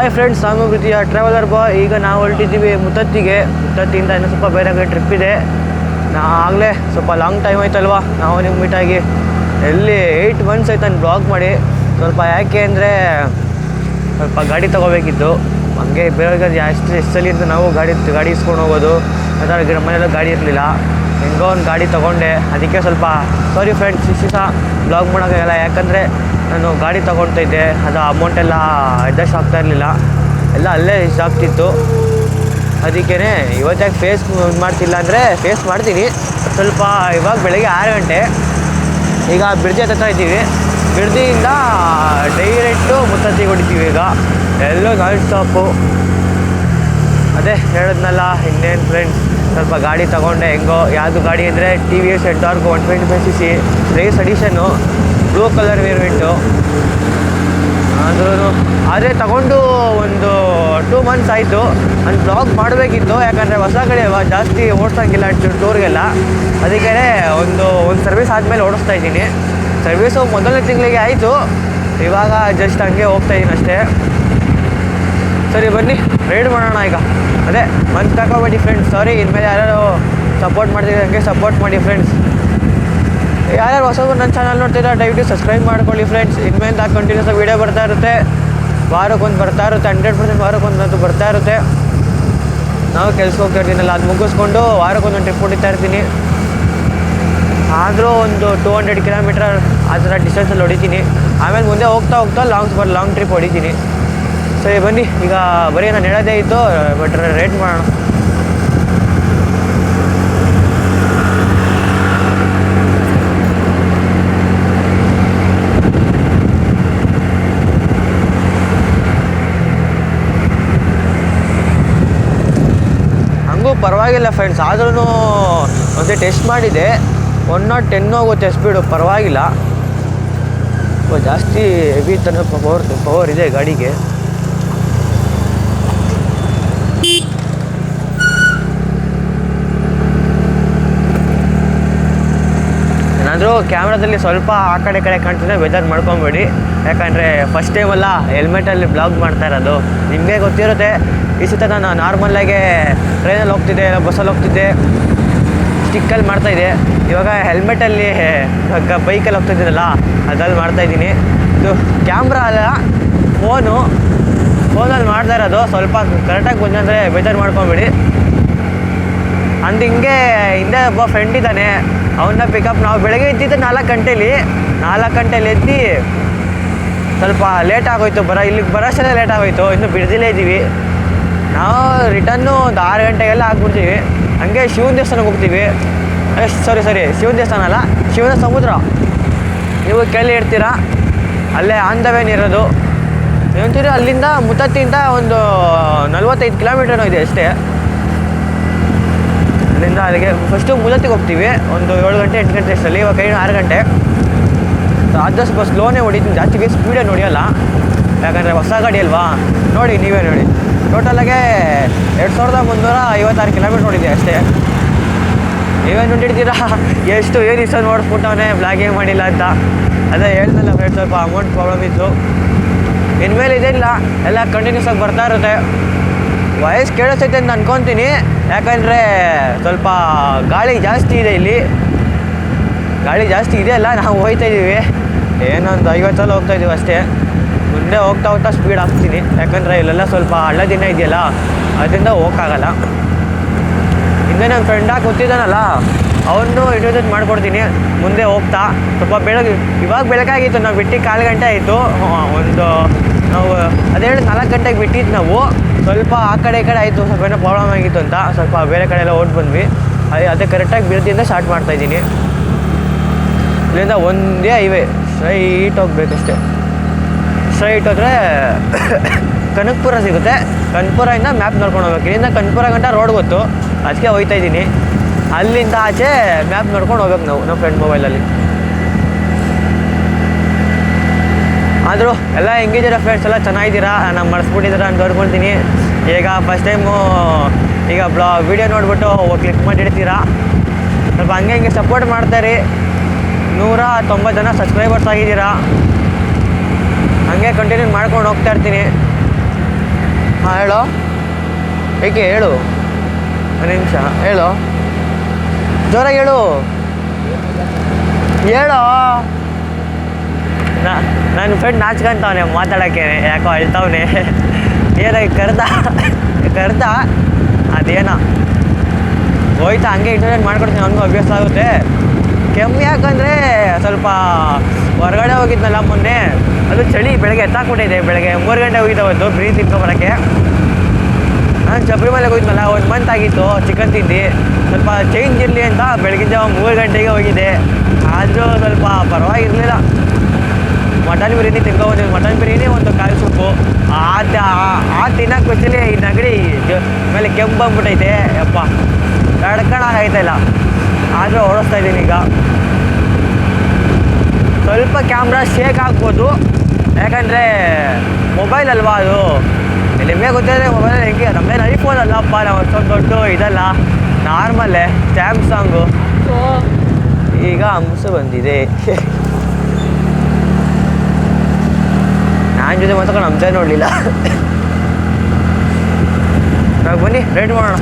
Hi friends, ನಾನು ಪ್ರೀತಿಯ traveller ಬಾಯ್. ಈಗ ನಾವು ಹೊರಟಿದ್ದೀವಿ ಮುತ್ತತ್ತಿಯಿಂದ ಇನ್ನೂ ಸ್ವಲ್ಪ ಬೇರೆ ಕಡೆ ಟ್ರಿಪ್ ಇದೆ. ಆಗಲೇ ಸ್ವಲ್ಪ ಲಾಂಗ್ ಟೈಮ್ ಆಯ್ತಲ್ವ ನಾವು ನಿಮ್ಗೆ ಮೀಟಾಗಿ. ಎಲ್ಲಿ 8 ಮಂತ್ಸ್ ಆಯ್ತು ನಾನು ಬ್ಲಾಗ್ ಮಾಡಿ. ಸ್ವಲ್ಪ ಯಾಕೆ ಅಂದರೆ ಸ್ವಲ್ಪ ಗಾಡಿ ತೊಗೋಬೇಕಿತ್ತು. ಹಂಗೆ ಬೇರೆ ಎಷ್ಟು ಸಲಿಂದ ನಾವು ಗಾಡಿ ಇಸ್ಕೊಂಡು ಹೋಗೋದು. ಅದರ ಮನೆಯಲ್ಲ ಗಾಡಿ ಇರಲಿಲ್ಲ, ಹೆಂಗೋ ಒಂದು ಗಾಡಿ ತೊಗೊಂಡೆ. ಅದಕ್ಕೆ ಸ್ವಲ್ಪ ಸಾರಿ ಫ್ರೆಂಡ್ಸ್, ಇಷ್ಟು ದಿವಸ ಬ್ಲಾಗ್ ಮಾಡೋಕ್ಕಾಗಲ್ಲ. ಯಾಕಂದರೆ ನಾನು ಗಾಡಿ ತೊಗೊಳ್ತಿದ್ದೆ, ಅದು ಅಮೌಂಟೆಲ್ಲ ಅಡ್ಜಸ್ಟ್ ಆಗ್ತಾ ಇರಲಿಲ್ಲ, ಎಲ್ಲ ಅಲ್ಲೇ ಇಷ್ಟ ಆಗ್ತಿತ್ತು. ಅದಕ್ಕೇ ಇವತ್ತಾಗಿ ಫೇಸ್ ಮಾಡ್ತಿಲ್ಲ ಅಂದರೆ ಫೇಸ್ ಮಾಡ್ತೀನಿ ಸ್ವಲ್ಪ. ಇವಾಗ ಬೆಳಗ್ಗೆ 6 ಗಂಟೆ, ಈಗ ಬಿಡ್ದಿ ಹತ್ರ ಇದ್ದೀವಿ. ಬಿಡ್ದಿಯಿಂದ ಡೈರೆಕ್ಟು ಮುತ್ತತ್ತಿಗೆ ಹೊಡಿತೀವಿ. ಈಗ ಎಲ್ಲೋ ನಾನ್ ಸ್ಟಾಪು. ಅದೇ ಹೇಳಿದ್ನಲ್ಲ, ಇನ್ನೇನು ಫ್ರೆಂಡ್ಸ್, ಸ್ವಲ್ಪ ಗಾಡಿ ತೊಗೊಂಡೆ. ಹೆಂಗೋ ಯಾವುದು ಗಾಡಿ ಅಂದರೆ TVS Entorq 125cc race ಎಡಿಷನ್ನು, blue colour variant. ಆದ್ರೂ ಆದರೆ ತಗೊಂಡು ಒಂದು 2 ಮಂತ್ಸ್ ಆಯಿತು. ನಾನು ಬ್ಲಾಗ್ ಮಾಡಬೇಕಿತ್ತು, ಯಾಕಂದರೆ ಹೊಸ ಗಾಡಿ ಅಲ್ವಾ, ಜಾಸ್ತಿ ಓಡಿಸೋಂಗಿಲ್ಲ ಟೂರ್ಗೆಲ್ಲ. ಅದಕ್ಕೆ ಒಂದು ಸರ್ವಿಸ್ ಆದಮೇಲೆ ಓಡಿಸ್ತಾ ಇದ್ದೀನಿ. ಸರ್ವಿಸು ಮೊದಲನೇ ತಿಂಗಳಿಗೆ ಆಯಿತು, ಇವಾಗ ಜಸ್ಟ್ ಹಂಗೆ ಹೋಗ್ತಾಯಿದ್ದೀನಿ ಅಷ್ಟೇ. ಸರಿ ಬನ್ನಿ ರೈಡ್ ಮಾಡೋಣ ಈಗ. ಅದೇ ಮಂತ್ ತಗೋಬೇಡಿ ಫ್ರೆಂಡ್ಸ್, ಸಾರಿ. ಇನ್ಮೇಲೆ ಯಾರು ಸಪೋರ್ಟ್ ಮಾಡ್ತಿದ್ರೆ ಹಂಗೆ ಸಪೋರ್ಟ್ ಮಾಡಿ ಫ್ರೆಂಡ್ಸ್. ಯಾರ್ಯಾರು ಹೊಸದು ನನ್ನ ಚಾನಲ್ ನೋಡ್ತಿದ್ರೆ ದಯವಿಟ್ಟು ಸಬ್ಸ್ಕ್ರೈಬ್ ಮಾಡ್ಕೊಳ್ಳಿ ಫ್ರೆಂಡ್ಸ್. ಇನ್ಮೇಲೆ ಕಂಟಿನ್ಯೂಸ್ ವೀಡಿಯೋ ಬರ್ತಾ ಇರುತ್ತೆ, ವಾರಕ್ಕೊಂದು ಬರ್ತಾ ಇರುತ್ತೆ, 100% ವಾರಕ್ಕೊಂದು ಬರ್ತಾ ಇರುತ್ತೆ. ನಾವು ಕೆಲ್ಸಕ್ಕೆ ಹೋಗ್ತಾ ಇರ್ತೀನಲ್ಲ, ಅದು ಮುಗಿಸ್ಕೊಂಡು ವಾರಕ್ಕೊಂದು ಟ್ರಿಪ್ ಹೊಡಿತಾ ಇರ್ತೀನಿ. ಆದರೂ ಒಂದು 200 ಕಿಲೋಮೀಟರ್ ಆ ಥರ ಡಿಸ್ಟೆನ್ಸಲ್ಲಿ ಹೊಡಿತೀನಿ. ಆಮೇಲೆ ಮುಂದೆ ಹೋಗ್ತಾ ಲಾಂಗ್ ಟ್ರಿಪ್ ಹೊಡಿತೀನಿ. ಸರಿ ಬನ್ನಿ, ಈಗ ಬರೀ ನಾನು ಹೇಳೋದೇ ಇತ್ತು, ಬಟ್ ರೇಟ್ ಮಾಡೋಣ. ಹಂಗೂ ಪರವಾಗಿಲ್ಲ ಫ್ರೆಂಡ್ಸ್, ಆದ್ರೂ ಒಂದೇ ಟೆಸ್ಟ್ ಮಾಡಿದೆ. 110 ಹೋಗುತ್ತೆ ಸ್ಪೀಡು, ಪರವಾಗಿಲ್ಲ. ಜಾಸ್ತಿ ಹೆವಿ ತನಕ ಪವರ್ ಇದೆ ಗಾಡಿಗೆ. ಏನಾದರೂ ಕ್ಯಾಮ್ರಾದಲ್ಲಿ ಸ್ವಲ್ಪ ಆ ಕಡೆ ಕಾಣ್ತಿದ್ರೆ ಬೇಜಾರು ಮಾಡ್ಕೊಬೇಡಿ. ಯಾಕಂದರೆ ಫಸ್ಟ್ ಟೈಮಲ್ಲ ಹೆಲ್ಮೆಟಲ್ಲಿ ಬ್ಲಾಗ್ ಮಾಡ್ತಾ ಇರೋದು. ನಿಮಗೆ ಗೊತ್ತಿರುತ್ತೆ, ಈ ಸತ ನಾನು ನಾರ್ಮಲ್ಲಾಗೆ ಟ್ರೈನಲ್ಲಿ ಹೋಗ್ತಿದ್ದೆ, ಬಸ್ಸಲ್ಲಿ ಹೋಗ್ತಿದ್ದೆ, ಸ್ಟಿಕ್ಕಲ್ಲಿ ಮಾಡ್ತಾಯಿದ್ದೆ. ಇವಾಗ ಹೆಲ್ಮೆಟಲ್ಲಿ ಬೈಕಲ್ಲಿ ಹೋಗ್ತಿದ್ದೀನಲ್ಲ, ಅದ್ರಲ್ಲಿ ಮಾಡ್ತಾಯಿದ್ದೀನಿ. ಇದು ಕ್ಯಾಮ್ರಾ ಅಲ್ಲ, ಫೋನಲ್ಲಿ ಮಾಡ್ತಾ ಇರೋದು. ಸ್ವಲ್ಪ ಕರೆಕ್ಟಾಗಿ ಬಂದರೆ ಬೇಜಾರು ಮಾಡ್ಕೊಬೇಡಿ. ಹಿಂಗೆ ಹಿಂದೆ ಒಬ್ಬ ಫ್ರೆಂಡ್ ಇದ್ದಾನೆ, ಅವನ್ನ ಪಿಕಪ್ ನಾವು ಬೆಳಗ್ಗೆ ಎದ್ದಿದ್ದೆ 4 ಗಂಟೆಲಿ ಎದ್ದು ಸ್ವಲ್ಪ ಲೇಟ್ ಆಗೋಯ್ತು. ಇಲ್ಲಿಗೆ ಬರೋಷ್ಟೇ ಲೇಟ್ ಆಗೋಯ್ತು. ಇನ್ನು ಬಿಡ್ದಿಲೇ ಇದ್ದೀವಿ ನಾವು. ರಿಟರ್ನು ಒಂದು 6 ಗಂಟೆಗೆಲ್ಲ ಆಗ್ಬಿಡ್ತೀವಿ. ಹಂಗೆ ಶಿವನ ದೇವಸ್ಥಾನಕ್ಕೆ ಹೋಗ್ತೀವಿ. ಸಾರಿ ಶಿವನ ದೇವಸ್ಥಾನ ಅಲ್ಲ, ಶಿವನ ಸಮುದ್ರ. ನೀವು ಕೇಳಿ ಇರ್ತೀರಾ, ಅಲ್ಲೇ ಆನ್ ದ ವೇನ್ ಇರೋದು. ಏನಂತೀರಿ, ಅಲ್ಲಿಂದ ಮುತ್ತತ್ತಿಂದ ಒಂದು 45 ಕಿಲೋಮೀಟರ್ ಇದೆ ಅಷ್ಟೇ. ಅಲ್ಲಿಂದ ಅಲ್ಲಿಗೆ ಫಸ್ಟು ಮುತ್ತತ್ತಿಗೆ ಹೋಗ್ತೀವಿ ಒಂದು 7 ಗಂಟೆ 8 ಗಂಟೆ ಅಷ್ಟರಲ್ಲಿ. ಇವಾಗ 6 ಗಂಟೆ. ಆದಷ್ಟು ಬಸ್ ಸ್ಲೋನೇ ಹೊಡಿತೀನಿ, ಜಾಸ್ತಿ ಸ್ಪೀಡೇ ಹೊಡಿಯೋಲ್ಲ. ಯಾಕಂದರೆ ಹೊಸ ಗಾಡಿ ಅಲ್ವಾ. ನೀವೇ ನೋಡಿ, ಟೋಟಲಾಗೆ 2356 ಕಿಲೋಮೀಟ್ರ್ ನೋಡಿದೆ ಅಷ್ಟೇ. ನೀವೇ ನೋಡಿರ್ತೀರಾ ಏನು ಇಷ್ಟ ನೋಡ್ಬಿಟ್ಟವನೇ ಬ್ಲಾಗೇ ಮಾಡಿಲ್ಲ ಅಂತ. ಅದೇ ಹೇಳ್ದಲ್ಲ ಫ್ರೆಂಡ್ಸ್, ಸ್ವಲ್ಪ ಅಮೌಂಟ್ ಪ್ರಾಬ್ಲಮ್ ಇತ್ತು. ಇನ್ಮೇಲೆ ಇದಿಲ್ಲ, ಎಲ್ಲ ಕಂಟಿನ್ಯೂಸ್ ಆಗಿ ಬರ್ತಾ ಇರುತ್ತೆ. ವಾಯ್ಸ್ ಕೇಳಿಸ್ತೈತೆ ಅಂತ ಅನ್ಕೊತೀನಿ, ಯಾಕಂದರೆ ಸ್ವಲ್ಪ ಗಾಳಿ ಜಾಸ್ತಿ ಇದೆ ಇಲ್ಲಿ. ಗಾಳಿ ಜಾಸ್ತಿ ಇದೆ ಅಲ್ಲ, ನಾವು ಹೋಗ್ತಾಯಿದ್ದೀವಿ ಏನೊಂದು 50 ಸಲ ಹೋಗ್ತಾಯಿದ್ದೀವಿ ಅಷ್ಟೇ. ಮುಂದೆ ಹೋಗ್ತಾ ಸ್ಪೀಡ್ ಆಗ್ತೀನಿ, ಯಾಕಂದರೆ ಇಲ್ಲೆಲ್ಲ ಸ್ವಲ್ಪ ಹಳ್ಳ ದಿನ ಇದೆಯಲ್ಲ, ಅದರಿಂದ ಹೋಗೋಕ್ಕಾಗಲ್ಲ. ಹಿಂದೆ ನನ್ನ ಫ್ರೆಂಡಾಗಿ ಗೊತ್ತಿದ್ದಾನಲ್ಲ, ಅವನು ಇಂಟ್ರೊಡ್ಯೂಸ್ ಮಾಡಿಕೊಡ್ತೀನಿ ಮುಂದೆ ಹೋಗ್ತಾ. ಸ್ವಲ್ಪ ಇವಾಗ ಬೆಳಕಾಗಿತ್ತು, ನಾವು ಬಿಟ್ಟು 1/4 ಗಂಟೆ ಆಯಿತು. ನಾವು ಅದೇ 4 ಗಂಟೆಗೆ ಬಿಟ್ಟಿದ್ದು ನಾವು. ಸ್ವಲ್ಪ ಆ ಕಡೆ ಆಯಿತು, ಸ್ವಲ್ಪ ಏನೋ ಪ್ರಾಬ್ಲಮ್ ಆಗಿತ್ತು ಅಂತ ಸ್ವಲ್ಪ ಬೇರೆ ಕಡೆ ಎಲ್ಲ ಓಡಿ ಬಂದ್ವಿ. ಅದೇ ಕರೆಕ್ಟಾಗಿ ಬಿಡ್ದಿಂದ ಸ್ಟಾರ್ಟ್ ಮಾಡ್ತಾಯಿದ್ದೀನಿ. ಇಲ್ಲಿಂದ ಒಂದೇ ಹೈವೇ ಸ್ಟ್ರೈಟ್ ಹೋಗ್ಬೇಕಷ್ಟೆ. ಸ್ಟ್ರೈಟ್ ಹೋದರೆ ಕನಕಪುರ ಸಿಗುತ್ತೆ. ಕನಕಪುರದಿಂದ ಮ್ಯಾಪ್ ನೋಡ್ಕೊಂಡು ಹೋಗ್ಬೇಕು. ಇಲ್ಲಿಂದ ಕನಕಪುರ ಗಂಟ ರೋಡ್ ಗೊತ್ತು, ಅದಕ್ಕೆ ಹೋಗ್ತಾಯಿದ್ದೀನಿ. ಅಲ್ಲಿಂದ ಆಚೆ ಮ್ಯಾಪ್ ನೋಡ್ಕೊಂಡು ಹೋಗ್ಬೇಕು ನಾವು, ನಮ್ಮ ಫ್ರೆಂಡ್ ಮೊಬೈಲಲ್ಲಿ. ಆದರೂ ಎಲ್ಲ ಹೆಂಗಿದ್ದೀರಾ ಫ್ರೆಂಡ್ಸ್, ಎಲ್ಲ ಚೆನ್ನಾಗಿದ್ದೀರಾ? ನಾನು ಮಾಡಿಸ್ಬಿಟ್ಟಿದ್ದೀರಾ ಅಂತ ಅನ್ಕೊಳ್ತೀನಿ. ಈಗ ಫಸ್ಟ್ ಟೈಮು ಈಗ ವೀಡಿಯೋ ನೋಡಿಬಿಟ್ಟು ಕ್ಲಿಕ್ ಮಾಡಿಡ್ತೀರಾ. ಸ್ವಲ್ಪ ಹಂಗೆ ಸಪೋರ್ಟ್ ಮಾಡ್ತಾಯಿರಿ. 190 ಜನ ಸಬ್ಸ್ಕ್ರೈಬರ್ಸ್ ಆಗಿದ್ದೀರಾ. ಹಂಗೆ ಕಂಟಿನ್ಯೂ ಮಾಡ್ಕೊಂಡು ಹೋಗ್ತಾ ಇರ್ತೀನಿ. ಹಾಂ ಹೇಳು. ಏಕೆ ಹೇಳು, ಒಂದು ನಿಮಿಷ ಹೇಳು, ಜೋರಾಗಿ ಹೇಳು ಹೇಳೋ. ನನ್ನ ಫ್ರೆಂಡ್ ನಾಚ್ಕೊಂತವನೆ ಮಾತಾಡೋಕ್ಕೆ, ಯಾಕೋ ಅಳ್ತವನೆ. ಏನಾಗಿ ಕರ್ದ ಅದೇನೋ ಹೋಯ್ತಾ, ಹಂಗೆ ಇಂಟರ್ನೆಟ್ ಮಾಡ್ಕೊಡ್ತೀನಿ, ನನಗೂ ಅಭ್ಯಾಸ ಆಗುತ್ತೆ. ಕೆಮ್ಮು ಯಾಕಂದರೆ ಸ್ವಲ್ಪ ಹೊರಗಡೆ ಹೋಗಿದ್ನಲ್ಲ ಮೊನ್ನೆ, ಅದು ಚಳಿ ಬೆಳಗ್ಗೆ ಎತ್ತಾಕ್ಬಿಟ್ಟಿದೆ. ಬೆಳಗ್ಗೆ 3 ಗಂಟೆ ಹೋಗಿದ್ದಾವತ್ತು ಬ್ರೀ ತಿನ್ಕೊಬರೋಕ್ಕೆ. ನಾನು ಶಬರಿಮಲೆಗೆ ಹೋಗಿದ್ನಲ್ಲ, 1 ಮಂತ್ ಆಗಿತ್ತು ಚಿಕನ್ ತಿಂದು. ಸ್ವಲ್ಪ ಚೇಂಜ್ ಇರಲಿ ಅಂತ ಬೆಳಗಿನ ಜಾವ 3 ಗಂಟೆಗೆ ಹೋಗಿದ್ದೆ. ಆದರೂ ಸ್ವಲ್ಪ ಪರವಾಗಿರಲಿಲ್ಲ. ಮಟನ್ ಬಿರಿಯಾನಿ ತಿನ್ಕೊಬಂದಿದ್ದು, ಮಟನ್ ಬಿರಿಯಾನಿ ಒಂದು ಕಾಲು ಸೂಪು. ಆ ತಿನ್ನೋಕೆ ಗೊತ್ತಿಲ್ಲ, ಈ ನೆಗಡಿ ಮೇಲೆ ಕೆಂಪು ಬಂದ್ಬಿಟ್ಟೈತೆ. ಯಪ್ಪ ತಡ್ಕೊಳಕ್ಕಾಯ್ತಾಯಿಲ್ಲ, ಆದರೂ ಓಡಿಸ್ತಾ ಇದ್ದೀನಿ ಈಗ. ಸ್ವಲ್ಪ ಕ್ಯಾಮ್ರಾ ಶೇಕ್ ಆಗ್ಬೋದು, ಯಾಕಂದರೆ ಮೊಬೈಲ್ ಅಲ್ವಾ ಅದು. ನಿಮಗೆ ಗೊತ್ತಿದೆ ಮೊಬೈಲಲ್ಲಿ ಹೆಂಗೆ, ನಮ್ಮದೇನು ಐಫೋನ್ ಅಲ್ಲಪ್ಪ, ನಾವು ಅಷ್ಟೊಂದು ದೊಡ್ಡ ಇದಲ್ಲ, ನಾರ್ಮಲ್ಲೇ ಸ್ಯಾಮ್ಸಂಗು. ಸೊ ಈಗ ಹಂಸು ಬಂದಿದೆ. ನಾನು ಜೊತೆ ಮಾತಾಡ್ಕೊಂಡು ಹಂಸೆ ನೋಡಲಿಲ್ಲ. ನಾವು ಬನ್ನಿ ರೇಟ್ ಮಾಡೋಣ.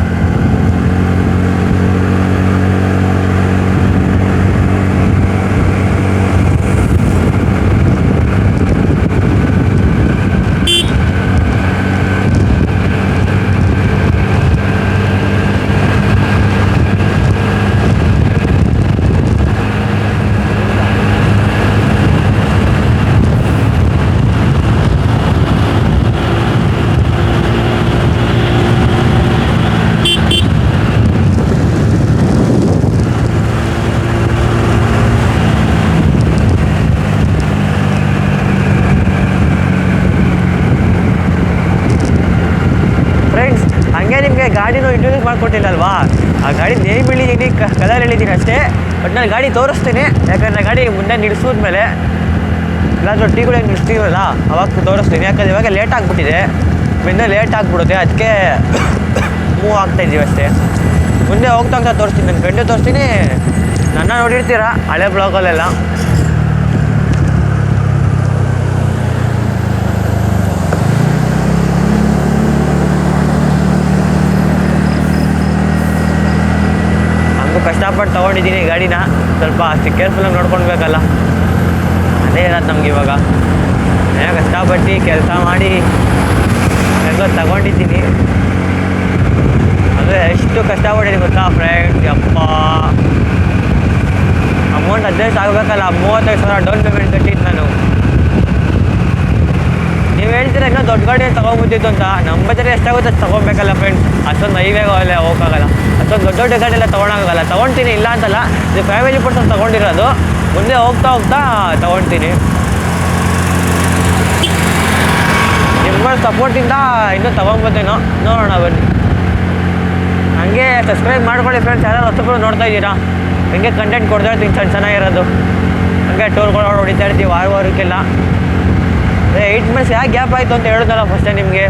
ನಿಮಗೆ ಗಾಡಿನೂ ಇಂಟ್ರೊಡ್ಯೂಸ್ ಮಾಡಿಕೊಟ್ಟಿಲ್ಲಲ್ವಾ, ಆ ಗಾಡಿ ನೇಮ್ ಹೇಳಿದ್ದೀನಿ, ಕಲರ್ ಹೇಳಿದ್ದೀನಿ ಅಷ್ಟೇ. ಬಟ್ ನಾನು ಗಾಡಿ ತೋರಿಸ್ತೀನಿ, ಯಾಕಂದರೆ ಗಾಡಿ ಮುಂದೆ ನಿಲ್ಲಿಸಿದ್ಮೇಲೆ ಇಲ್ಲಾಂದ್ರೆ ಟೀಗಳಿಗೆ ನಿಲ್ಲಿಸ್ತೀವಲ್ಲ ಅವಾಗ ತೋರಿಸ್ತೀನಿ. ಯಾಕಂದರೆ ಇವಾಗ ಲೇಟ್ ಆಗಿಬಿಟ್ಟಿದೆ, ಮುಂದೆ ಲೇಟ್ ಆಗಿಬಿಡುತ್ತೆ, ಅದಕ್ಕೆ ಮೂವ್ ಆಗ್ತಾಯಿದ್ದೀವಿ ಅಷ್ಟೇ. ಮುಂದೆ ಹೋಗ್ತಾ ತೋರಿಸ್ತೀನಿ, ನನ್ನ ಫ್ರೆಂಡು ತೋರಿಸ್ತೀನಿ. ನನ್ನ ನೋಡಿರ್ತೀರ ಹಳೆ ಬ್ಲಾಗಲ್ಲೆಲ್ಲ. ಕಷ್ಟಪಟ್ಟು ತೊಗೊಂಡಿದ್ದೀನಿ ಗಾಡಿನ, ಸ್ವಲ್ಪ ಕೇರ್ಫುಲ್ಲಾಗಿ ನೋಡ್ಕೊಳ್ಬೇಕಲ್ಲ. ಅದೇ ಇರೋದು ನಮ್ಗೆ ಇವಾಗ. ಕಷ್ಟಪಟ್ಟು ಕೆಲಸ ಮಾಡಿ ಹೆಂಗೋ ತಗೊಂಡಿದ್ದೀನಿ. ಅಂದರೆ ಎಷ್ಟು ಕಷ್ಟಪಟ್ಟಿದ್ದೀನಿ ಗೊತ್ತಾ ಫ್ರೆಂಡ್, ಯಪ್ಪ. ಅಮೌಂಟ್ ಅಡ್ಜಸ್ಟ್ ಆಗಬೇಕಲ್ಲ, 35,000 ಡೌನ್ ಪೇಮೆಂಟ್ ಕಟ್ಟಿದ್ದು ನಾನು. ನೀವು ಹೇಳ್ತೀರ ಇನ್ನೂ ದೊಡ್ಡ ಗಾಡಿ ತೊಗೊಂಡ್ಬಿಟ್ಟಿದ್ದು ಅಂತ. ನಮ್ಮ ಬಜೆಟ್ ಎಷ್ಟಾಗುತ್ತೆ ಅಷ್ಟು ತೊಗೊಬೇಕಲ್ಲ ಫ್ರೆಂಡ್ಸ್. ಅಷ್ಟೊಂದು ಹೈವೇಗೋ ಅಲ್ಲೇ ಹೋಗೋಕ್ಕಾಗಲ್ಲ, ಅಷ್ಟೊಂದು ದೊಡ್ಡ ದೊಡ್ಡ ಗಾಡಿ ಎಲ್ಲ ತೊಗೊಳಕ್ಕಾಗಲ್ಲ. ತೊಗೊಳ್ತೀನಿ ಇಲ್ಲ ಅಂತಲ್ಲ, ಇದು ಫ್ಯಾಮಿಲಿ ಪರ್ಸನ್ ತೊಗೊಂಡಿರೋದು. ಮುಂದೆ ಹೋಗ್ತಾ ತೊಗೊಳ್ತೀನಿ. ನಿಮ್ಮ ಸಪೋರ್ಟಿಂದ ಇನ್ನೂ ತೊಗೊಬೋದೇನೋ, ನೋಡೋಣ ಬನ್ನಿ. ಹಾಗೆ ಸಬ್ಸ್ಕ್ರೈಬ್ ಮಾಡ್ಕೊಳ್ಳಿ ಫ್ರೆಂಡ್ಸ್, ಯಾರು ಹೊಸಬ್ರು ನೋಡ್ತಾ ಇದ್ದೀರಾ. ಹಿಂಗೆ ಕಂಟೆಂಟ್ ಕೊಡ್ತಾ ಇರ್ತೀನಿ ಚೆನ್ನಾಗಿರೋದು. ಹಾಗೆ ಟೂರ್ಗಳು ಹೊಡಿತಾ ಇರ್ತೀವಿ ವಾರಕ್ಕೆಲ್ಲ. 8 ಮಂತ್ಸ್ ಯಾಕೆ ಗ್ಯಾಪ್ ಆಯಿತು ಅಂತ ಹೇಳಿದ್ನಲ್ಲ ಫಸ್ಟೇ ನಿಮಗೆ.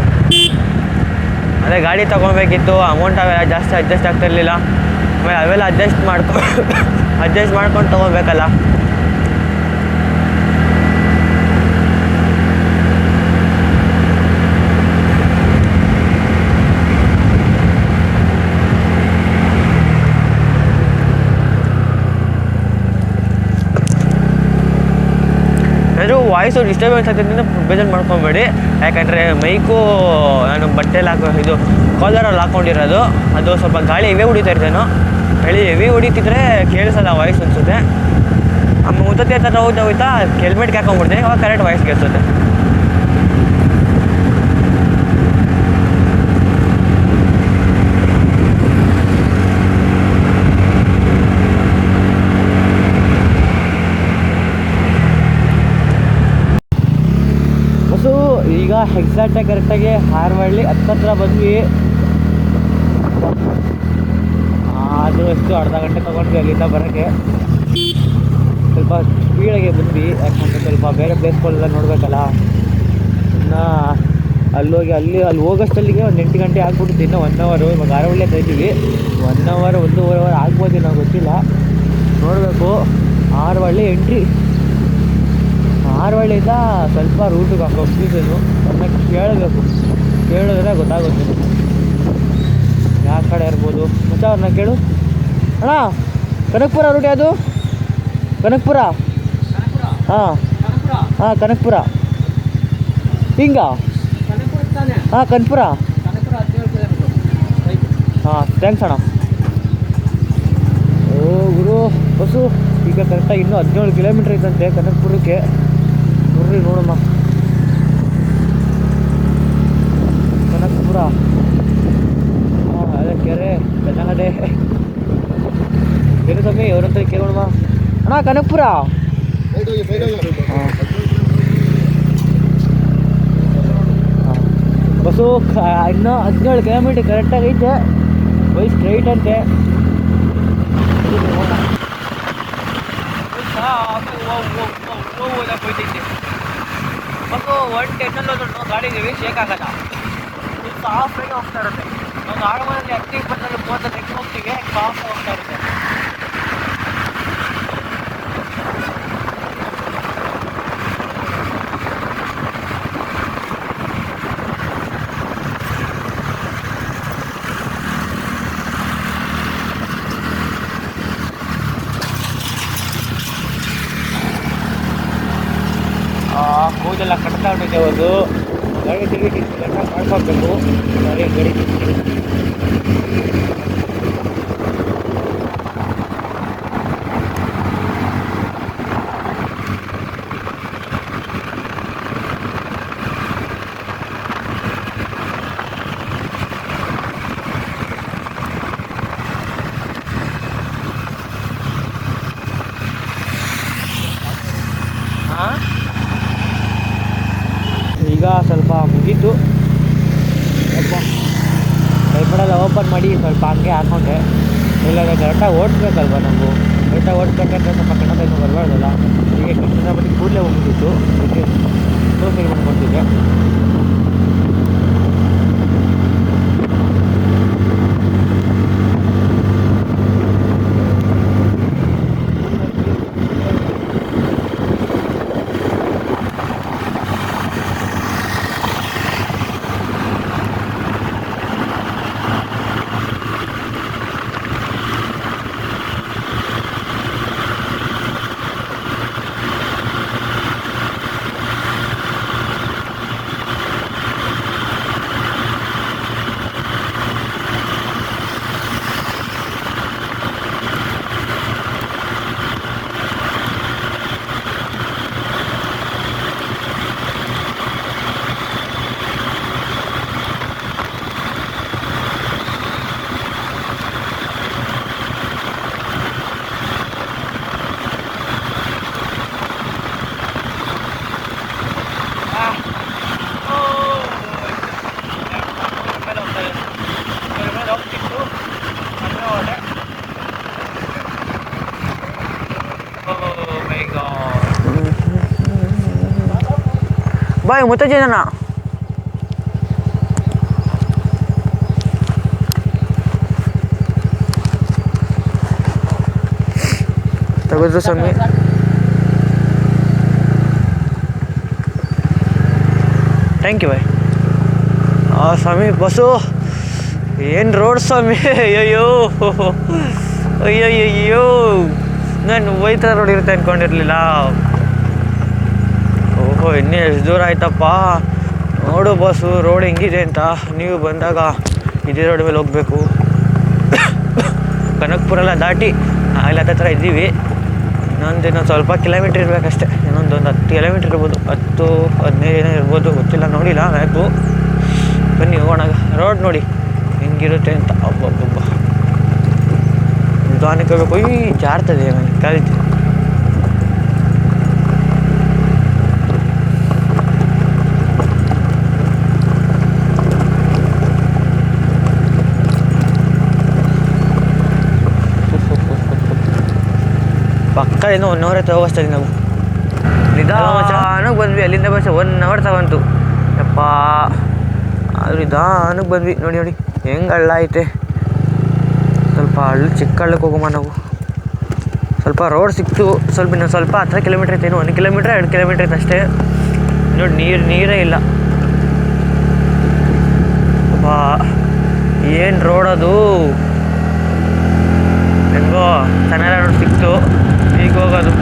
ಅದೇ ಗಾಡಿ ತೊಗೊಬೇಕಿತ್ತು, ಅಮೌಂಟ್ ಅವೆಲ್ಲ ಜಾಸ್ತಿ ಅಡ್ಜಸ್ಟ್ ಆಗ್ತಿರ್ಲಿಲ್ಲ. ಆಮೇಲೆ ಅವೆಲ್ಲ ಅಡ್ಜಸ್ಟ್ ಮಾಡ್ಕೊಂಡು ತೊಗೋಬೇಕಲ್ಲ. ಅದು ವಾಯ್ಸು ಡಿಸ್ಟರ್ಬೆನ್ಸ್ ಆಗ್ತಿದ್ದರಿಂದ ಬೇಜಾರು ಮಾಡ್ಕೊಬೇಡಿ. ಯಾಕಂದರೆ ಮೈಕು ನಾನು ಬಟ್ಟೆಲ್ಲಿ ಇದು ಕಾಲರಲ್ಲಿ ಹಾಕ್ಕೊಂಡಿರೋದು, ಅದು ಸ್ವಲ್ಪ ಗಾಳಿ ಹೆವಿ ಹೊಡಿತಾ ಇರ್ತೇನೋ. ಹೆವಿ ಹೊಡಿತಿದ್ರೆ ಕೇಳಿಸಲ್ಲ ವಾಯ್ಸ್ ಅನಿಸುತ್ತೆ. ಆಮೇಲೆ ಮುತ್ತತ್ತೆ ಹತ್ರ ಹೋಗ್ತಾ ಹೆಲ್ಮೆಟ್ಗೆ ಹಾಕೊಂಡ್ಬಿಡ್ತೀನಿ, ಅವಾಗ ಕರೆಕ್ಟ್ ವಾಯ್ಸ್ ಕೇಳಿಸುತ್ತೆ. ಈಗ ಎಕ್ಸಾಕ್ಟಾಗಿ ಕರೆಕ್ಟಾಗಿ ಹಾರವಳ್ಳಿ ಹತ್ತತ್ರ ಬಂದ್ವಿ. ಆದರೂ ಎಷ್ಟು ಅರ್ಧ ಗಂಟೆ ತೊಗೊಂಡ್ವಿ ಅಲ್ಲಿಂದ ಬರೋಕ್ಕೆ. ಸ್ವಲ್ಪ ಸ್ಪೀಡಾಗೆ ಬಂದ್ವಿ, ಯಾಕಂದರೆ ಸ್ವಲ್ಪ ಬೇರೆ ಪ್ಲೇಸ್ಗಳೆಲ್ಲ ನೋಡಬೇಕಲ್ಲ. ಇನ್ನು ಅಲ್ಲೋಗಿ ಅಲ್ಲಿ ಹೋಗೋಷ್ಟಲ್ಲಿಗೆ ಒಂದು 8 ಗಂಟೆ ಆಗ್ಬಿಟ್ಟಿತ್ತು. ಇನ್ನೂ 1 ಅವರ್. ಇವಾಗ ಹಾರವಳ್ಳಿ ಇದ್ದೀವಿ. 1 ಅವರ್ 1.5 ಅವರ್ ಆಗ್ಬೋದು, ನಾವು ಗೊತ್ತಿಲ್ಲ, ನೋಡಬೇಕು. ಹಾರವಳ್ಳಿ ಎಂಟ್ರಿ. ಹಾರವಳ್ಳಿಯಿಂದ ಸ್ವಲ್ಪ ರೂಟಿಗೆ ಕನ್ಫ್ಯೂಷನು, ಅದನ್ನ ಕೇಳಬೇಕು. ಕೇಳಿದ್ರೆ ಗೊತ್ತಾಗುತ್ತೆ ಯಾವ ಕಡೆ ಇರ್ಬೋದು. ಮತ್ತೆ ಅವ್ರನ್ನ ಕೇಳು. ಅಣ್ಣ ಕನಕಪುರ ರೂಟ್ ಯಾವುದು? ಕನಕಪುರ. ಹಾಂ ಹಾಂ ಕನಕಪುರ ಹಿಂಗ. ಹಾಂ ಕನಕಪುರ. ಹಾಂ ಥ್ಯಾಂಕ್ಸ್ ಅಣ್ಣ. ಓ ಗುರು ಬಸ್ಸು ಈಗ ಕರೆಕ್ಟಾಗಿ ಇನ್ನೂ 17 ಕಿಲೋಮೀಟ್ರ್ ಐತಂತೆ ಕನಕಪುರಕ್ಕೆ. ಬರ್ರಿ ನೋಡಮ್ಮ ಕನಕಪುರ. ಹಾಂ ಅದೇ ಕೆರೆ ಚೆನ್ನಾಗದೆ ಕೆರೆ ಸ್ವಾಮಿ ಅವ್ರಂತ ಕೇಳೋಣಮ್ಮ. ಅಣ್ಣ ಕನಕಪುರ. ಹಾಂ ಬಸ್ಸು ಇನ್ನೂ 17 ಕಿಲೋಮೀಟ್ರ್ ಕರೆಕ್ಟಾಗಿ ಐತೆ. ಬೈ ಸ್ಟ್ರೈಟ್ ಅಂತೆ. ಹೋಯ್ತೈತೆ ಮತ್ತು 110 ಗಾಡಿಗೆ ಶೇಕ್ ಆಗಲ್ಲ. ಸಾಫ್ಟಾಗಿ ಹೋಗ್ತಾ ಇರುತ್ತೆ. ಒಂದು ಆಡುಮನೆಯಲ್ಲಿ 10-20 30 ನೆಕ್ಸ್ಟ್ ಹೋಗ್ತೀವಿ ಸಾಫ್ಟ್ ಹೋಗ್ತಾ ಇರುತ್ತೆ. ಕೂದೆಲ್ಲ ಕಟ್ತಾ ಉಂಟೈತೆ. ಒಂದು ಗಾಡಿ ತಿರುಗಿ ಮಾಡ್ಕೋಬೇಕು. ಗಾಡಿ ಈಗ ಸ್ವಲ್ಪ ಮುಗೀತು. ಸ್ವಲ್ಪ ಕೈಪಡೆಲ್ಲ ಓಪನ್ ಮಾಡಿ ಸ್ವಲ್ಪ ಹಂಗೆ ಹಾಕೊಂಡೆ. ಇಲ್ಲ ಕರೆಕ್ಟಾಗಿ ಓಡಿಸ್ಬೇಕಲ್ವ ನಾವು. ಕರೆಕ್ಟಾಗಿ ಓಡಿಸ್ಬೇಕಂದ್ರೆ ಸ್ವಲ್ಪ ಕನ್ನಡ ಬರಬಾರ್ದಲ್ಲ. ಹೀಗೆ ಕನ್ನಡ ಬರೀ ಕೂಡಲೇ ಹೋಗ್ಬಿಟ್ಟಿತ್ತು. ಅದಕ್ಕೆ ದೋಸೆ ಮಾಡ್ಕೊಡ್ತಿದ್ದೆ. ಬಾಯ್ ಮುತ್ತಜ್ಜಿ ಜನ ತೆಗೆದ್ರು ಸ್ವಾಮಿ. Thank you bye. ಸ್ವಾಮಿ ಬಸ್ಸು ಏನು ರೋಡ್ ಸ್ವಾಮಿ. ಅಯ್ಯಯ್ಯೋ ಅಯ್ಯಯ್ಯೋ ನಾನು ಹೋಯ್ತಾ ರೋಡ್ ಇರುತ್ತೆ ಅಂದ್ಕೊಂಡಿರಲಿಲ್ಲ. ಓಹೋ ಇನ್ನೂ ಎಷ್ಟು ದೂರ ಆಯ್ತಪ್ಪ. ನೋಡು ಬಸ್ಸು ರೋಡ್ ಹೆಂಗಿದೆ ಅಂತ. ನೀವು ಬಂದಾಗ ಇದೇ ರೋಡ್ ಮೇಲೆ ಹೋಗಬೇಕು. ಕನಕಪುರೆಲ್ಲ ದಾಟಿ ಅಲ್ಲಿ ಹತ್ರ ಇದ್ದೀವಿ. ಇನ್ನೊಂದು ಸ್ವಲ್ಪ ಕಿಲೋಮೀಟ್ರ್ ಇರಬೇಕಷ್ಟೆ. ಇನ್ನೊಂದು 10 ಕಿಲೋಮೀಟ್ರ್ ಇರ್ಬೋದು, 10-15 ಏನೋ ಇರ್ಬೋದು, ಗೊತ್ತಿಲ್ಲ, ನೋಡಿಲ್ಲ ಮ್ಯಾಪು. ಬನ್ನಿ ಹೋಗೋಣ. ರೋಡ್ ನೋಡಿ ಹೆಂಗಿರುತ್ತೆ ಅಂತ. ಅಬ್ಬಬ್ಬಬ್ಬ ನಿಧಾನಕ್ಕೆ ಹೋಗ್ಬೇಕು. ಜಾರ್ತದೆ ನನಗೆ ಕಾಲಿತ್ತು. ಪಕ್ಕ ಏನೋ 1 ಅವರ್ ಆಯ್ತು ಹೋಗೋಷ್ಟಾಗಿ ನಾವು ನಿಧಾನಕ್ಕೆ ಬಂದ್ವಿ. ಅಲ್ಲಿಂದ ಬಸ್ 1 ಅವರ್ ತಗೊಂತು. ಯಪ್ಪ ಆದ್ರೂ ನಿಧಾನಕ್ಕೆ ಬಂದ್ವಿ. ನೋಡಿ ನೋಡಿ ಹೆಂಗೆ ಹಳ್ಳ ಐತೆ. ಸ್ವಲ್ಪ ಚಿಕ್ಕ ಹಳ್ಳಕ್ಕೆ ಹೋಗಮ್ಮ ನಾವು. ಸ್ವಲ್ಪ ರೋಡ್ ಸಿಕ್ತು. ಸ್ವಲ್ಪ ಇನ್ನೊಂದು ಸ್ವಲ್ಪ 10 ಕಿಲೋಮೀಟ್ರ್ ಐತೆ. 1 ಕಿಲೋಮೀಟ್ರ್ 2 ಕಿಲೋಮೀಟ್ರ್ ಐತೆ ಅಷ್ಟೇ. ನೋಡಿ ನೀರೇ ಇಲ್ಲ. ಏನು ರೋಡ್ ಅದು, ಹೆಂಗೋ ಚೆನ್ನಾಗಿ ರೋಡ್ ಸಿಕ್ತು. ಈಗ ಹೋಗೋದು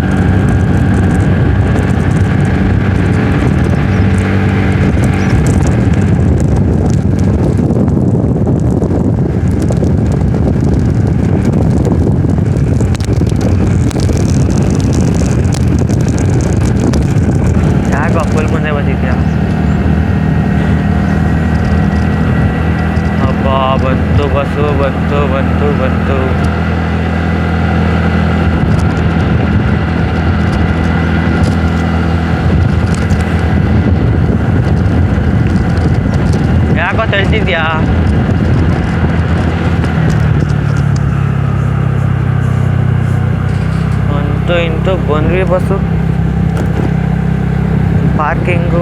ಯಾಕೋ ಫುಲ್ ಮುಂದೆ ಬಂದಿದ್ಯಾ? ಅಬ್ಬಾ ಬಂತು ಬಸ್ಸು, ಬಂತು ಬಂತು ಬಂತು. ಯಾಕೋ ತಳ್ತಿದ್ಯಾ? ಅಂತೂ ಇಂತೂ ಬಂದ್ವಿ ಬಸ್ಸು. ಪಾರ್ಕಿಂಗ್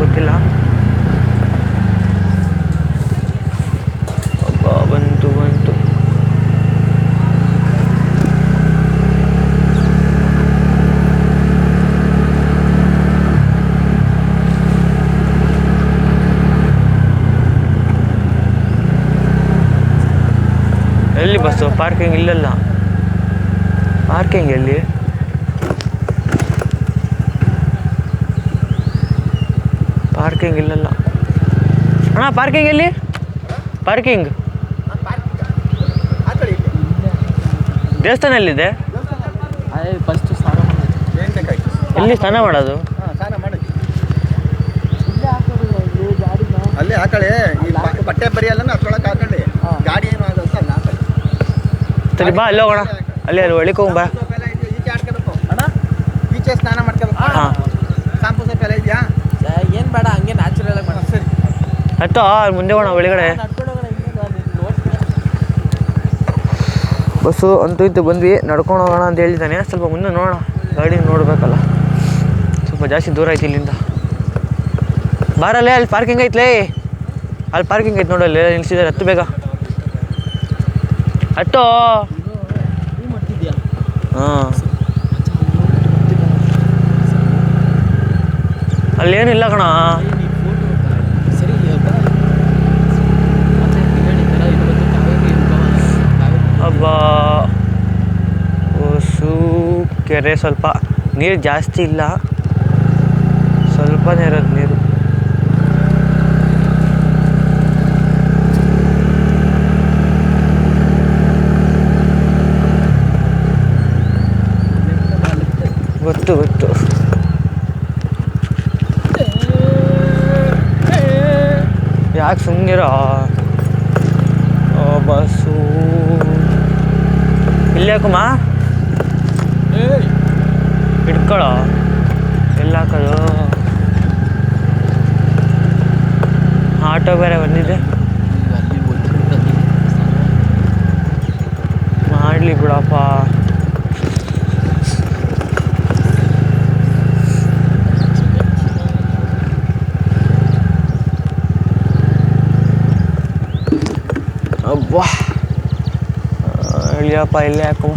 ಗೊತ್ತಿಲ್ಲ. ಬಂತು ಎಲ್ಲಿ ಬಸ್ಸು? ಪಾರ್ಕಿಂಗ್ ಇಲ್ಲಲ್ಲ. ಪಾರ್ಕಿಂಗ್ ಎಲ್ಲಿ? ಪಾರ್ಕಿಂಗ್ ಇಲ್ಲಲ್ಲ ಅಣ್ಣ. ಪಾರ್ಕಿಂಗ್ ಎಲ್ಲಿ? ಪಾರ್ಕಿಂಗ್ ದೇವಸ್ಥಾನ ಎಲ್ಲಿದೆ? ಫಸ್ಟ್ ಎಲ್ಲಿ ಸ್ನಾನ ಮಾಡೋದು? ಅಲ್ಲೇ ಹಾಕಳಿ. ಬಟ್ಟೆ ಬರಿ ಅಲ್ಲ ಅದ್ರೊಳಗೆ ಹಾಕೊಳ್ಳಿ. ಗಾಡಿ ಏನು ಆಗುತ್ತೆ ಅಲ್ಲ ಹಾಕೊಳ್ಳಿ. ಸರಿ ಬಾ, ಅಲ್ಲಿ ಹೋಗೋಣ. ಅಲ್ಲಿ ಒಳಗೆ ಹೋಗೋಣ ಬಾ. ಈಚೆ ಆಡ್ಕೋಬೇಕು ಅಣ್ಣ, ಈಚೆ ಸ್ನಾನ ಮಾಡ್ಕೋಬೇಕು. ಹಾಂ, ಶಾಂಪು ಸೊಪ್ಪು ಎಲ್ಲ ಇದೆಯಾ? ಏನು ಬೇಡ, ಹಂಗೆ ನ್ಯಾಚುರಲ್ ಆಗಿ ಮಾಡೋಣ. ಸರಿ ಹತ್ತೋ ಮುಂದೆ ಹೋಗೋಣ ಒಳಗಡೆ. ಬಸ್ಸು ಅಂತೂ ಇಂತೂ ಬಂದ್ವಿ. ನಡ್ಕೊಂಡು ಹೋಗೋಣ ಅಂತ ಹೇಳಿದ್ದಾನೆ. ಸ್ವಲ್ಪ ಮುಂದೆ ನೋಡೋಣ, ಗಾಡಿ ನೋಡಬೇಕಲ್ಲ. ಸ್ವಲ್ಪ ಜಾಸ್ತಿ ದೂರ ಐತಿ ಇಲ್ಲಿಂದ. ಬಾರಲ್ಲೇ, ಅಲ್ಲಿ ಪಾರ್ಕಿಂಗ್ ಐತ್ಲೇ. ಅಲ್ಲಿ ಪಾರ್ಕಿಂಗ್ ಐತೆ ನೋಡಲ್ಲಿ ನಿಲ್ಸಿದ್ದಾರೆ. ಹತ್ತು ಬೇಗ ಹತ್ತೋ. ಹಾಂ, ಅಲ್ಲೇನಿಲ್ಲ ಕಣ. ಅಬ್ಬಾ ಹೊಸು ಕೆರೆ. ಸ್ವಲ್ಪ ನೀರು ಜಾಸ್ತಿ ಇಲ್ಲ, ಸ್ವಲ್ಪನೇ ಇರೋದು ನೀರು. ಗೊತ್ತು ಯಾಕೆ ಸುಮ್ಮನಿರೋ. ಬಸ್ಸು ಇಲ್ಲಿ ಹಾಕಮ್ಮ, ಹಿಡ್ಕೊಳ್ಳೋ. ಎಲ್ಲಿ ಹಾಕೋದು? ಆಟೋ ಬೇರೆ ಬಂದಿದೆ. ಮಾಡಲಿ ಬಿಡಪ್ಪ. ಅಬ್ಬಾ ಇಳಿಯಪ್ಪ, ಇಲ್ಲೇ ಹಾಕುವ.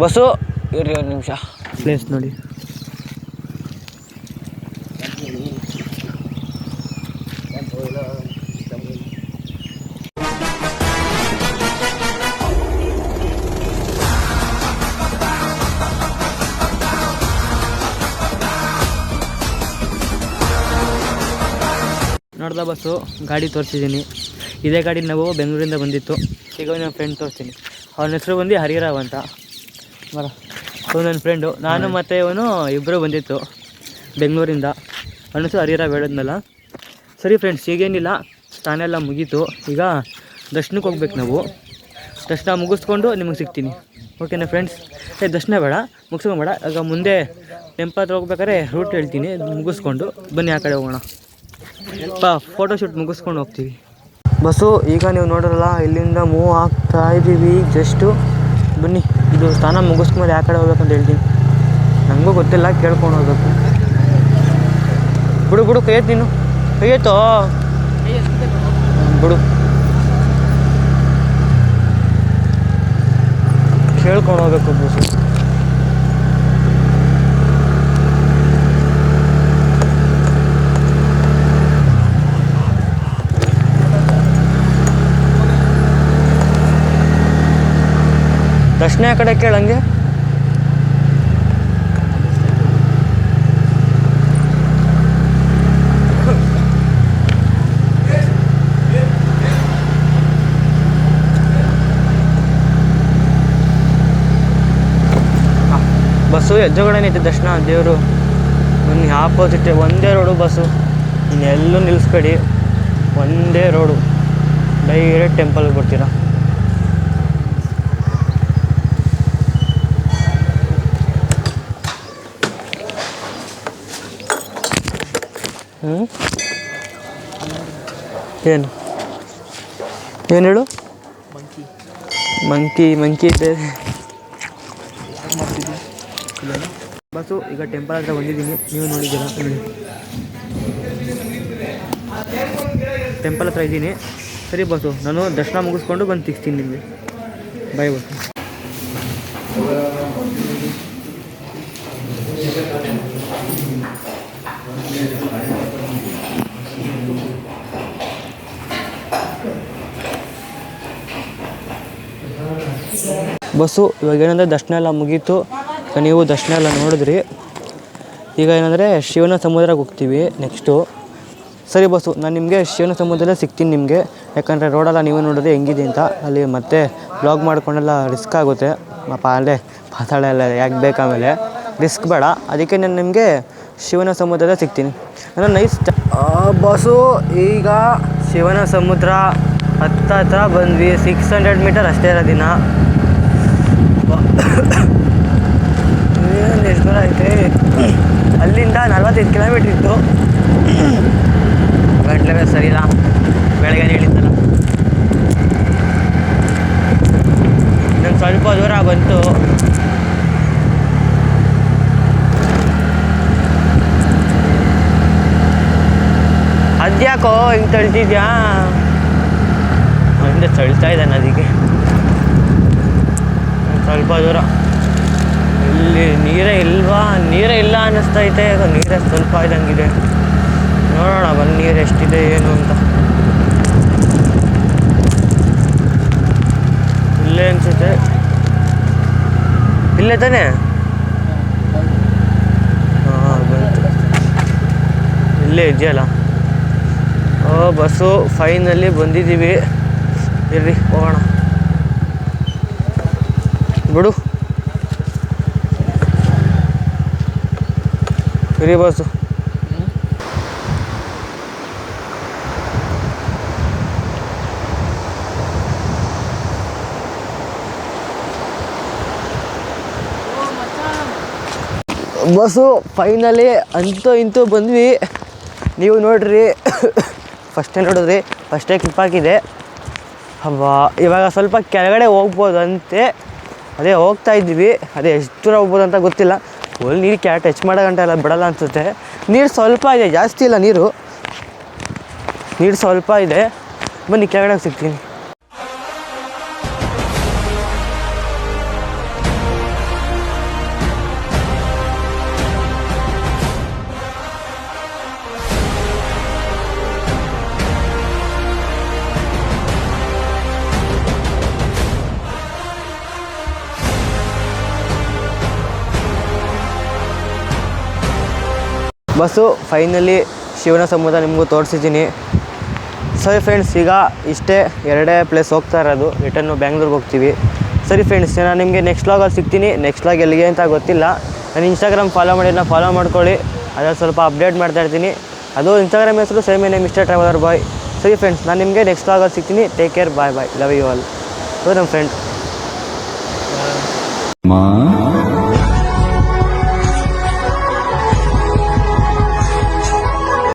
ಬಸ್ಸು ಇರ್ರಿ ಒಂದು ನಿಮಿಷ. ಪ್ಲೇಸ್ ನೋಡಿ. ನೋಡ್ದ ಬಸ್ಸು ಗಾಡಿ ತೋರಿಸಿದ್ದೀನಿ. ಇದೇ ಗಾಡಿ ನಾವು ಬೆಂಗಳೂರಿಂದ ಬಂದಿತ್ತು. ಈಗ ನನ್ನ ಫ್ರೆಂಡ್ ತೋರಿಸ್ತೀನಿ. ಅವನ ಹೆಸರು ಬಂದು ಹರಿರಾವ್ ಅಂತ. ಬರ, ನನ್ನ ಫ್ರೆಂಡು. ನಾನು ಮತ್ತು ಇವನು ಇಬ್ಬರು ಬಂದಿತ್ತು ಬೆಂಗಳೂರಿಂದ. ಅವನ ಹೆಸರು ಹರಿರಾವ್ ಹೇಳಿದ್ನಲ್ಲ. ಸರಿ ಫ್ರೆಂಡ್ಸ್, ಈಗೇನಿಲ್ಲ, ಸ್ನಾನ ಎಲ್ಲ ಮುಗೀತು. ಈಗ ದರ್ಶನಕ್ಕೆ ಹೋಗ್ಬೇಕು ನಾವು. ದರ್ಶನ ಮುಗಿಸ್ಕೊಂಡು ನಿಮಗೆ ಸಿಗ್ತೀನಿ. ಓಕೆನಾ ಫ್ರೆಂಡ್ಸ್? ದರ್ಶನ ಬೇಡ, ಮುಗಿಸ್ಕೊಂಬೇಡ. ಆಗ ಮುಂದೆ ಟೆಂಪಲ್ ಹತ್ರ ಹೋಗ್ಬೇಕಾದ್ರೆ ರೂಟ್ ಹೇಳ್ತೀನಿ, ಮುಗಿಸ್ಕೊಂಡು ಬನ್ನಿ ಆ ಕಡೆ ಹೋಗೋಣ. ಫೋಟೋಶೂಟ್ ಮುಗಿಸ್ಕೊಂಡು ಹೋಗ್ತೀವಿ. ಬಸ್ಸು ಈಗ ನೀವು ನೋಡೋಲ್ಲ, ಇಲ್ಲಿಂದ ಮೂವ್ ಆಗ್ತಾ ಇದ್ದೀವಿ. ಜಸ್ಟು ಬನ್ನಿ. ಇದು ಸ್ನಾನ ಮುಗಿಸ್ಕೊಂಡ್ರೆ ಯಾವ ಕಡೆ ಹೋಗ್ಬೇಕಂತ ಹೇಳ್ತೀನಿ. ನನಗೂ ಗೊತ್ತಿಲ್ಲ, ಕೇಳ್ಕೊಂಡು ಹೋಗ್ಬೇಕು. ಬಿಡು ಕೈ ಎತ್ತು, ನೀನು ಕೈ ಎತ್ತೋ ಬಿಡು. ಕೇಳ್ಕೊಂಡು ಹೋಗ್ಬೇಕು ಬಸ್ಸು. ದರ್ಶನ ಆ ಕಡೆ ಕೇಳಂಗೆ. ಬಸ್ಸು ಎದ್ರುಗಡೆ ಐತೆ ದರ್ಶನ ದೇವರು. ನನ್ನ ಆಪೋಸಿಟ್ ಒಂದೇ ರೋಡು ಬಸ್ಸು, ಇನ್ನೆಲ್ಲೂ ನಿಲ್ಲಿಸ್ಬೇಡಿ, ಒಂದೇ ರೋಡು, ಡೈರೆಕ್ಟ್ ಟೆಂಪಲ್ಗೆ ಬರ್ತೀರಾ. ಏನು ಏನು ಹೇಳು? ಮಂಕಿ ಬೇರೆ ಬಸ್ಸು. ಈಗ ಟೆಂಪಲ್ ಹತ್ರ ಬಂದಿದ್ದೀನಿ, ನೀವು ನೋಡಿದ್ದೀರಾ ನೋಡಿ, ಟೆಂಪಲ್ ಹತ್ರ ಇದ್ದೀನಿ. ಸರಿ ಬಸ್ಸು, ನಾನು ದರ್ಶನ ಮುಗಿಸ್ಕೊಂಡು ಬಂದು ಸಿಗ್ತೀನಿ ನಿಮಗೆ. ಬಾಯ್ ಬಸ್ಸು. ಬಸ್ಸು ಇವಾಗ ಏನಂದರೆ ದರ್ಶನ ಎಲ್ಲ ಮುಗೀತು. ನೀವು ದರ್ಶನ ಎಲ್ಲ ನೋಡಿದ್ರಿ. ಈಗ ಏನಂದರೆ ಶಿವನ ಸಮುದ್ರಕ್ಕೆ ಹೋಗ್ತೀವಿ ನೆಕ್ಸ್ಟು. ಸರಿ ಬಸ್ಸು, ನಾನು ನಿಮಗೆ ಶಿವನ ಸಮುದ್ರದಲ್ಲೇ ಸಿಗ್ತೀನಿ ನಿಮಗೆ. ಯಾಕಂದರೆ ರೋಡೆಲ್ಲ ನೀವೇ ನೋಡಿದ್ರೆ ಹೆಂಗಿದೆ ಅಂತ. ಅಲ್ಲಿ ಮತ್ತೆ ಬ್ಲಾಗ್ ಮಾಡ್ಕೊಂಡೆಲ್ಲ ರಿಸ್ಕ್ ಆಗುತ್ತೆ. ಅಲ್ಲೇ ಪಾತಾಳ ಎಲ್ಲ ಯಾಕೆ ಬೇಕಾಮೇಲೆ ರಿಸ್ಕ್ ಬೇಡ. ಅದಕ್ಕೆ ನಾನು ನಿಮಗೆ ಶಿವನ ಸಮುದ್ರದಲ್ಲೇ ಸಿಗ್ತೀನಿ. ನಾನು ನೈಸ್ ಬಸ್ಸು. ಈಗ ಶಿವನ ಸಮುದ್ರ ಹತ್ರ ಬಂದ್ವಿ. 600 ಮೀಟರ್ ಅಷ್ಟೇ ಇರೋದಿನ. ಏನು ಎಷ್ಟು ದೂರ ಐತೆ? ಅಲ್ಲಿಂದ 45 ಕಿಲೋಮೀಟ್ರ್ ಇತ್ತು. ಗಂಟ್ಲೆ ಸರಿ ಇಲ್ಲ, ಬೆಳಗ್ಗೆ ಹೇಳಿದ್ದಲ್ಲ. ಇನ್ನೊಂದು ಸ್ವಲ್ಪ ದೂರ ಬಂತು. ಅದ್ಯಾಕೋ ಹಿಂಗೆ ತಳ್ತಿದ್ಯಾ? ಹಿಂದೆ ತಳ್ತಾ ಇದ್ದಾನೆ ಅದಕ್ಕೆ. ಸ್ವಲ್ಪ ದೂರ ಇಲ್ಲಿ ನೀರೇ ಇಲ್ವಾ? ನೀರೇ ಇಲ್ಲ ಅನ್ನಿಸ್ತೈತೆ. ನೀರೇ ಸ್ವಲ್ಪ ಇದ್ದಂಗಿದೆ. ನೋಡೋಣ ಬನ್ನಿ ನೀರು ಎಷ್ಟಿದೆ ಏನು ಅಂತ. ಇಲ್ಲೇ ಅನಿಸುತ್ತೆ. ಇಲ್ಲೇ ತಾನೇ? ಹಾಂ ಬಂತು. ಇಲ್ಲೇ ಇದೆಯಲ್ಲ. ಬಸ್ಸು ಫೈನಲ್ಲಿ ಬಂದಿದ್ದೀವಿ. ಇರ್ರಿ ಹೋಗೋಣ ಬಿಡು. ಇರಿ ಬಸ್ಸು. ಬಸ್ಸು ಫೈನಲಿ ಅಂತೂ ಇಂತೂ ಬಂದ್ವಿ. ನೀವು ನೋಡ್ರಿ, ಫಸ್ಟೇ ನೋಡಿದ್ರಿ, ಫಸ್ಟೇ ಕ್ಲಿಪ್ ಹಾಕಿದೆ. ಹಬ್ಬಾ, ಇವಾಗ ಸ್ವಲ್ಪ ಕೆಳಗಡೆ ಹೋಗ್ಬೋದಂತೆ. ಅದೇ ಹೋಗ್ತಾ ಇದ್ವಿ. ಅದೇ ಎಷ್ಟು ದೂರ ಹೋಗ್ಬೋದು ಅಂತ ಗೊತ್ತಿಲ್ಲ. ಫುಲ್ ನೀರು ಟಚ್ ಮಾಡೋ ಗಂಟೆ ಎಲ್ಲ ಬಿಡಲ್ಲ ಅನಿಸುತ್ತೆ. ನೀರು ಸ್ವಲ್ಪ ಇದೆ, ಜಾಸ್ತಿ ಇಲ್ಲ ನೀರು ಸ್ವಲ್ಪ ಇದೆ. ಬನ್ನಿ ಕೆಳಗಡೆ ಸಿಗ್ತೀನಿ. ಬಸ್ಸು ಫೈನಲಿ ಶಿವನ ಸಮುದ್ರ ನಿಮಗೂ ತೋರಿಸಿದ್ದೀನಿ. ಸರಿ ಫ್ರೆಂಡ್ಸ್, ಈಗ ಇಷ್ಟೇ 2 ಪ್ಲೇಸ್ ಹೋಗ್ತಾ ಇರೋದು. ರಿಟರ್ನು ಬ್ಯಾಂಗ್ಳೂರ್ಗೆ ಹೋಗ್ತೀವಿ. ಸರಿ ಫ್ರೆಂಡ್ಸ್, ನಾನು ನಿಮಗೆ ನೆಕ್ಸ್ಟ್ ವ್ಲಾಗಲ್ಲಿ ಸಿಗ್ತೀನಿ. ನೆಕ್ಸ್ಟ್ ವ್ಲಾಗ್ ಎಲ್ಲಿಗೆ ಅಂತ ಗೊತ್ತಿಲ್ಲ. ನಾನು ಇನ್ಸ್ಟಾಗ್ರಾಮ್ ಫಾಲೋ ಫಾಲೋ ಮಾಡ್ಕೊಳ್ಳಿ. ಅದ್ರಲ್ಲಿ ಸ್ವಲ್ಪ ಅಪ್ಡೇಟ್ ಮಾಡ್ತಾಯಿರ್ತೀನಿ. ಅದು ಇನ್ಸ್ಟಾಗ್ರಾಮ್ ಹೆಸರು same name mister traveller boy. ಸರಿ ಫ್ರೆಂಡ್ಸ್, ನಾನು ನಿಮಗೆ ನೆಕ್ಸ್ಟ್ ವ್ಲಾಗಲ್ಲಿ ಸಿಗ್ತೀನಿ. Take care, bye bye, love you all. ನಮ್ಮ ಫ್ರೆಂಡ್